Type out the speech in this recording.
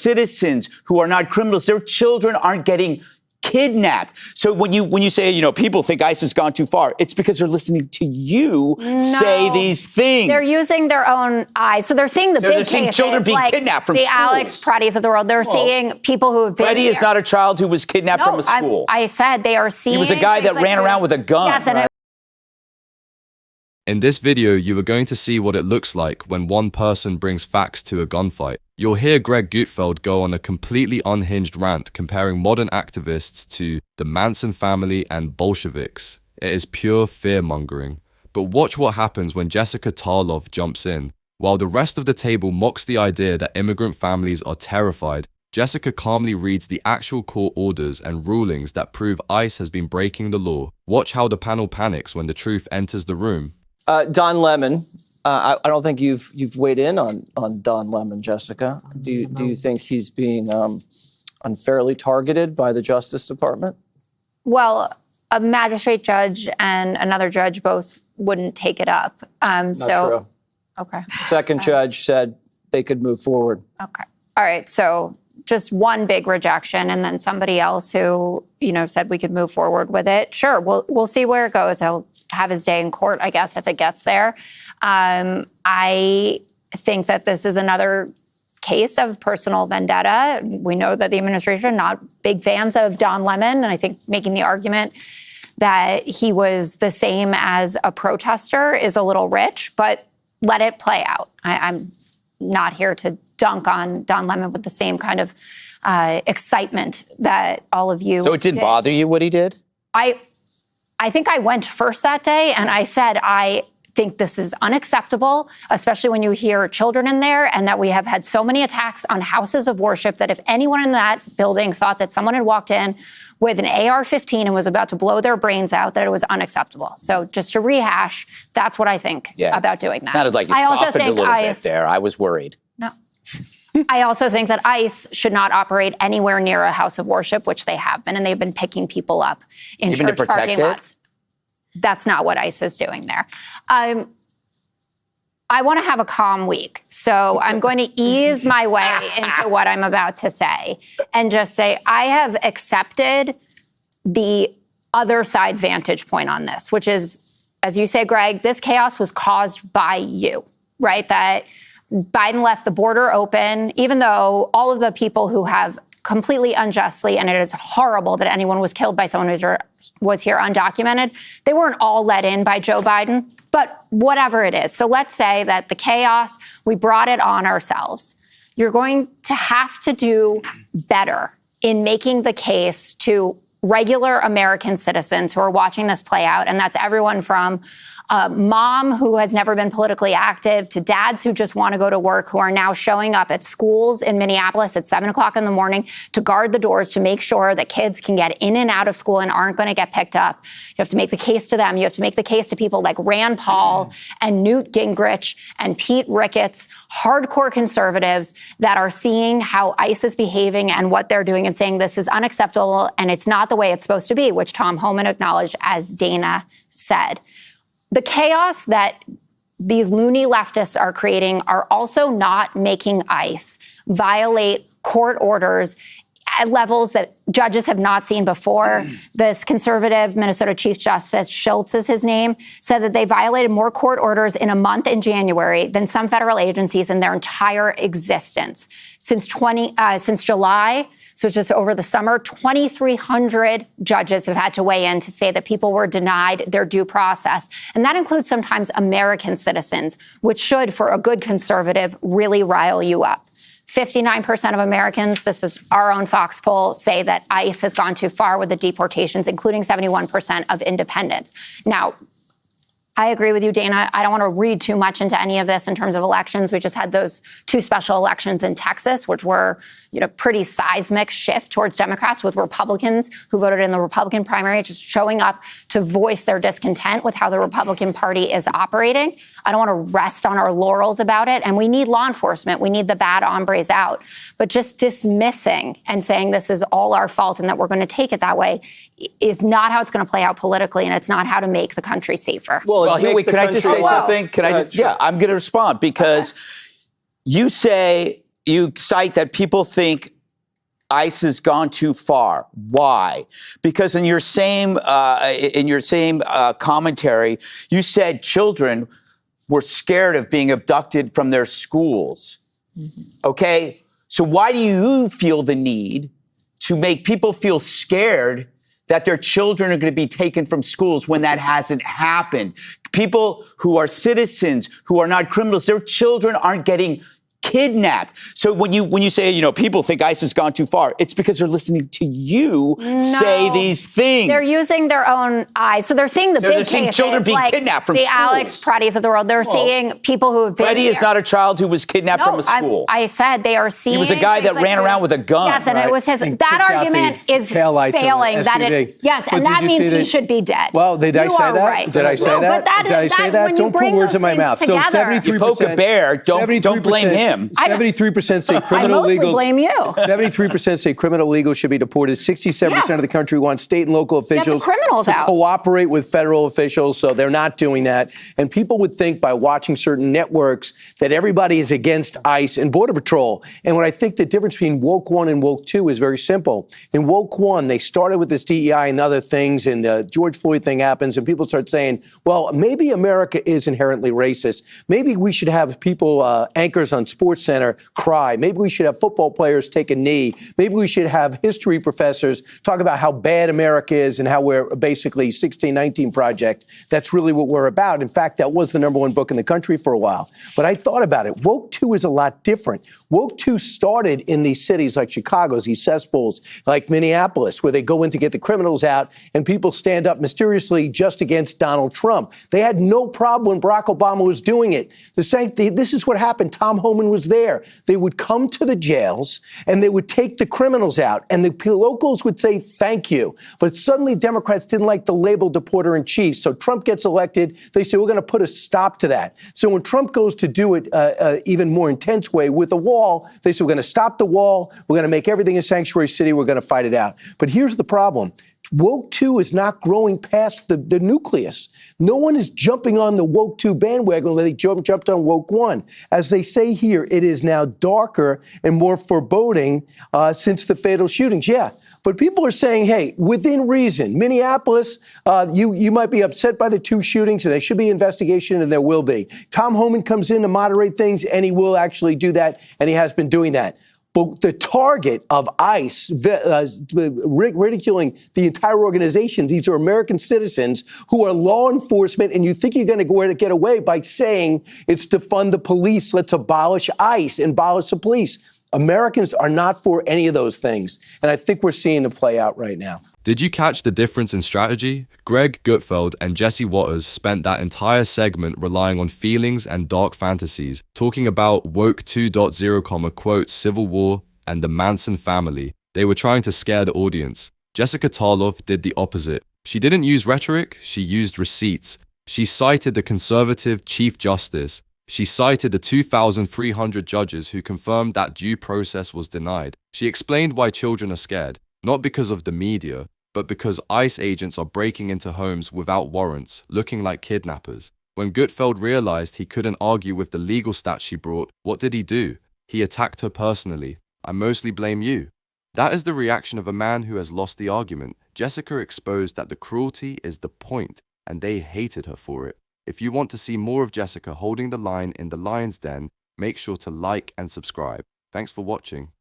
citizens who are not criminals. Their children aren't getting kidnapped. So when you say, you know, people think ICE has gone too far, it's because they're listening to you say these things. They're using their own eyes. So they're seeing the big cases. They're seeing children being kidnapped from the schools. Alex Preddies of the world. They're seeing people who have been Freddie is not a child who was kidnapped from a school. I said they are seeing. He was a guy that ran around with a gun. Yes, and In this video, you are going to see what it looks like when one person brings facts to a gunfight. You'll hear Greg Gutfeld go on a completely unhinged rant comparing modern activists to the Manson family and Bolsheviks. It is pure fear-mongering. But watch what happens when Jessica Tarlov jumps in. While the rest of the table mocks the idea that immigrant families are terrified, Jessica calmly reads the actual court orders and rulings that prove ICE has been breaking the law. Watch how the panel panics when the truth enters the room. Don Lemon, I don't think you've weighed in on Don Lemon, Jessica. Do you think he's being unfairly targeted by the Justice Department? Well, a magistrate judge and another judge both wouldn't take it up. Not true. Okay. Second judge said they could move forward. Okay. All right. So just one big rejection, and then somebody else who, you know, said we could move forward with it. Sure, we'll see where it goes. He'll have his day in court, I guess, if it gets there. I think that this is another case of personal vendetta. We know that the administration not big fans of Don Lemon, and I think making the argument that he was the same as a protester is a little rich, but let it play out. I'm not here to dunk on Don Lemon with the same kind of excitement that all of you. So it didn't bother you what he did? I think I went first that day, and I said, I think this is unacceptable, especially when you hear children in there, and that we have had so many attacks on houses of worship that if anyone in that building thought that someone had walked in with an AR-15 and was about to blow their brains out, that it was unacceptable. So just to rehash, that's what I think about doing that. Sounded like you softened a little bit there. I was worried. No. I also think that ICE should not operate anywhere near a house of worship, which they have been, and they've been picking people up in Even church to protect parking lots. That's not what ICE is doing there. I want to have a calm week, so I'm going to ease my way into what I'm about to say and just say I have accepted the other side's vantage point on this, which is, as you say, Greg, this chaos was caused by you, right? That Biden left the border open, even though all of the people who have completely unjustly, and it is horrible that anyone was killed by someone who was here undocumented, they weren't all let in by Joe Biden, but whatever it is. So let's say that the chaos, we brought it on ourselves. You're going to have to do better in making the case to regular American citizens who are watching this play out, and that's everyone from mom who has never been politically active to dads who just want to go to work, who are now showing up at schools in Minneapolis at 7 o'clock in the morning to guard the doors to make sure that kids can get in and out of school and aren't going to get picked up. You have to make the case to them. You have to make the case to people like Rand Paul and Newt Gingrich and Pete Ricketts, hardcore conservatives that are seeing how ICE is behaving and what they're doing and saying this is unacceptable and it's not the way it's supposed to be, which Tom Homan acknowledged, as Dana said. The chaos that these loony leftists are creating are also not making ICE violate court orders at levels that judges have not seen before. This conservative Minnesota Chief Justice, Schultz is his name, said that they violated more court orders in a month in January than some federal agencies in their entire existence. Since July, so just over the summer, 2,300 judges have had to weigh in to say that people were denied their due process. And that includes sometimes American citizens, which should, for a good conservative, really rile you up. 59% of Americans, this is our own Fox poll, say that ICE has gone too far with the deportations, including 71% of independents. Now, I agree with you, Dana. I don't want to read too much into any of this in terms of elections. We just had those 2 special elections in Texas, which were, pretty seismic shift towards Democrats, with Republicans who voted in the Republican primary just showing up to voice their discontent with how the Republican Party is operating. I don't want to rest on our laurels about it. And we need law enforcement. We need the bad hombres out. But just dismissing and saying this is all our fault and that we're going to take it that way is not how it's going to play out politically, and it's not how to make the country safer. Well, can I just say something? Can I just? Yeah, I'm going to respond because you say you cite that people think ICE has gone too far. Why? Because in your same commentary, you said children were scared of being abducted from their schools. Okay, so why do you feel the need to make people feel scared that their children are going to be taken from schools when that hasn't happened? People who are citizens, who are not criminals, their children aren't getting kidnapped. So when you say, people think ICE has gone too far, it's because they're listening to you say these things. They're using their own eyes. So they're seeing the big they're seeing cases, children being kidnapped from the schools. Alex Preddies of the world. They're seeing people who have been Freddie is not a child who was kidnapped from a school. I said they are seeing. He was a guy that ran around with a gun. Yes, and it was his. That argument is failing. And that means he should be dead. Well, did I say that? Right. Did I say that? Did I say that? Don't put words in my mouth. So 73%. You poke a bear, don't blame him. 73% say criminal I mostly illegals. blame you. 73% say criminal illegals should be deported. 67% of the country wants state and local officials to cooperate with federal officials, so they're not doing that. And people would think by watching certain networks that everybody is against ICE and Border Patrol. And what I think the difference between woke 1 and woke 2 is very simple. In woke 1, they started with this DEI and other things, and the George Floyd thing happens, and people start saying, well, maybe America is inherently racist. Maybe we should have people, anchors on Sports Center, cry. Maybe we should have football players take a knee. Maybe we should have history professors talk about how bad America is and how we're basically 1619 Project. That's really what we're about. In fact, that was the #1 book in the country for a while. But I thought about it. Woke 2 is a lot different. Woke 2 started in these cities like Chicago, these cesspools, like Minneapolis, where they go in to get the criminals out and people stand up mysteriously just against Donald Trump. They had no problem when Barack Obama was doing it. This is what happened. Tom Homan was there. They would come to the jails and they would take the criminals out, and the locals would say thank you. But suddenly Democrats didn't like the label deporter in chief. So Trump gets elected. They say, we're going to put a stop to that. So when Trump goes to do it even more intense way with the wall, they say, we're going to stop the wall. We're going to make everything a sanctuary city. We're going to fight it out. But here's the problem. Woke 2 is not growing past the nucleus. No one is jumping on the Woke 2 bandwagon where they jumped on Woke 1. As they say here, it is now darker and more foreboding since the fatal shootings. Yeah, but people are saying, hey, within reason, Minneapolis, you might be upset by the 2 shootings, and there should be investigation, and there will be. Tom Homan comes in to moderate things, and he will actually do that, and he has been doing that. But the target of ICE ridiculing the entire organization, these are American citizens who are law enforcement, and you think you're going to get away by saying it's to fund the police. Let's abolish ICE and abolish the police. Americans are not for any of those things. And I think we're seeing it play out right now. Did you catch the difference in strategy? Greg Gutfeld and Jesse Waters spent that entire segment relying on feelings and dark fantasies, talking about woke 2.0, quote, civil war and the Manson family. They were trying to scare the audience. Jessica Tarlov did the opposite. She didn't use rhetoric, she used receipts. She cited the conservative Chief Justice. She cited the 2,300 judges who confirmed that due process was denied. She explained why children are scared. Not because of the media, but because ICE agents are breaking into homes without warrants, looking like kidnappers. When Gutfeld realized he couldn't argue with the legal stats she brought, what did he do? He attacked her personally. I mostly blame you. That is the reaction of a man who has lost the argument. Jessica exposed that the cruelty is the point, and they hated her for it. If you want to see more of Jessica holding the line in the lion's den, make sure to like and subscribe. Thanks for watching.